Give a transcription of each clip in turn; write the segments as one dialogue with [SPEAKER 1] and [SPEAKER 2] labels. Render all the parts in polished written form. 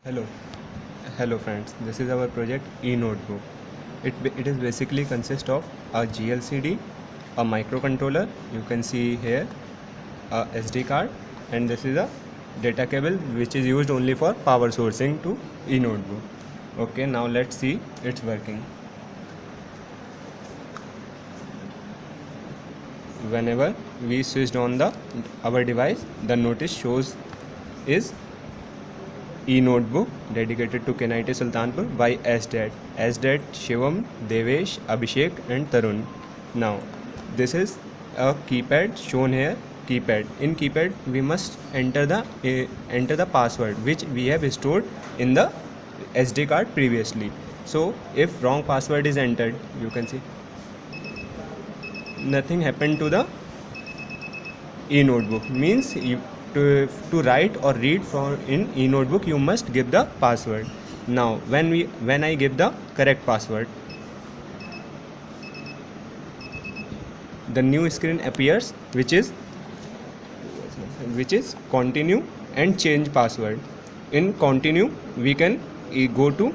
[SPEAKER 1] Hello, hello friends. This is our project eNotebook. It is basically consist of a GLCD, a microcontroller. You can see here a SD card, and this is a data cable which is used only for power sourcing to eNotebook. Okay, now let's see it's working. Whenever we switched on the our device, the notice shows is e-notebook dedicated to KNIT Sultanpur by SDAT. SDAT Shivam, Devesh, Abhishek and Tarun. Now, this is a keypad shown here. Keypad. In keypad, we must enter the password which we have stored in the SD card previously. So, if wrong password is entered, you can see nothing happened to the e-notebook. Means to write or read from in e-notebook you must give the password. Now when I give the correct password, the new screen appears which is continue and change password. In continue we can go to,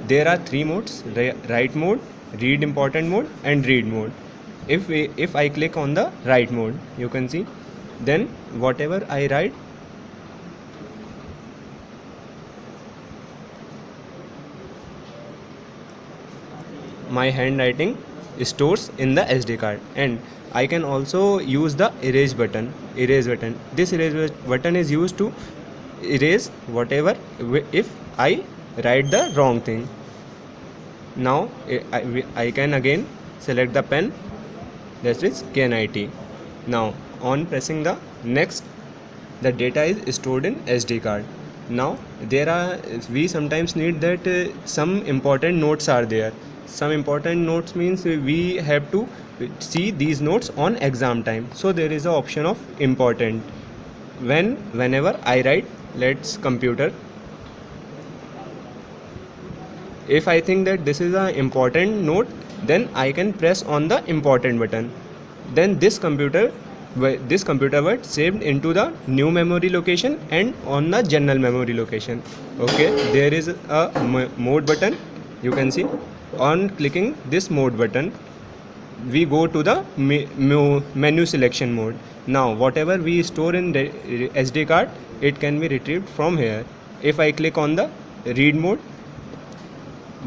[SPEAKER 1] there are three modes: write mode, read important mode and read mode. If I click on the write mode, you can see then whatever I write, my handwriting stores in the SD card. And I can also use the erase button. This erase button is used to erase whatever if I write the wrong thing. Now I can again select the pen, that is KNIT. Now on pressing the next, the data is stored in SD card. Now we sometimes need that some important notes are there. Some important notes means we have to see these notes on exam time. So there is a option of important. Whenever I write, let's computer, if I think that this is an important note, then I can press on the important button. Then this computer word saved into the new memory location and on the general memory location. Okay, there is a mode button. You can see on clicking this mode button we go to the menu selection mode. Now whatever we store in the SD card, it can be retrieved from here. If I click on the read mode,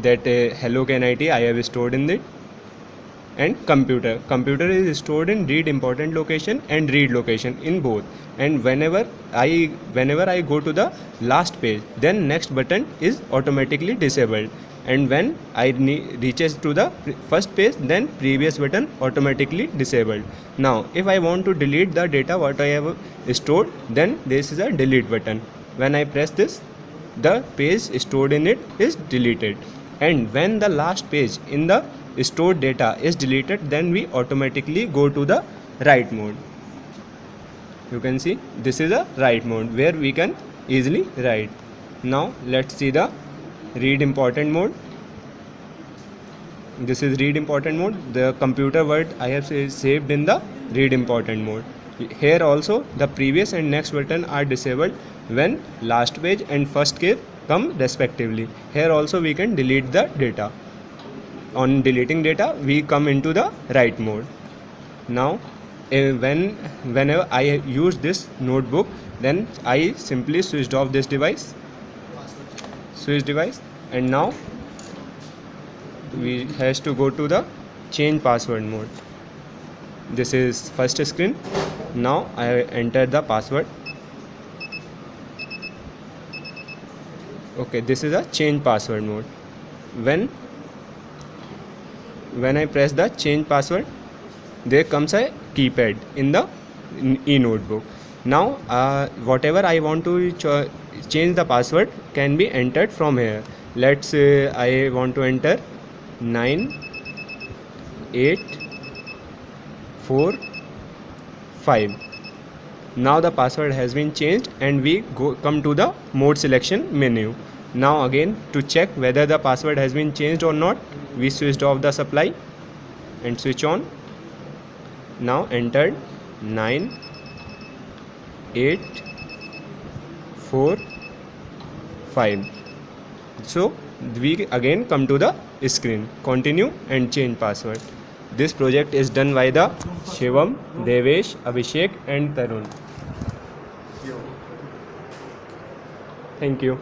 [SPEAKER 1] that hello KNIT I have stored in it. And computer is stored in read important location and read location in both. And whenever I go to the last page, then next button is automatically disabled. And when I reaches to the first page, then previous button automatically disabled. Now if I want to delete the data what I have stored, then this is a delete button. When I press this, the page stored in it is deleted. And when the last page in the stored data is deleted, then we automatically go to the write mode. You can see this is a write mode where we can easily write. Now let's see the read important mode. This is read important mode. The computer word I have saved in the read important mode. Here also the previous and next button are disabled when last page and first page come respectively. Here also we can delete the data. On deleting data we come into the write mode. Now whenever I use this notebook, then I simply switched off this device, and now we has to go to the change password mode. This is first screen. Now I enter the password. Okay, this is a change password mode. When I press the change password, there comes a keypad in the e-notebook. Now whatever I want to change the password can be entered from here. Let's say I want to enter 9845. Now the password has been changed and we come to the mode selection menu. Now again to check whether the password has been changed or not, we switched off the supply and switch on. Now entered 9845 5. So we again come to the screen, continue and change password. This project is done by the Shivam, Devesh, Abhishek and Tarun. Thank you.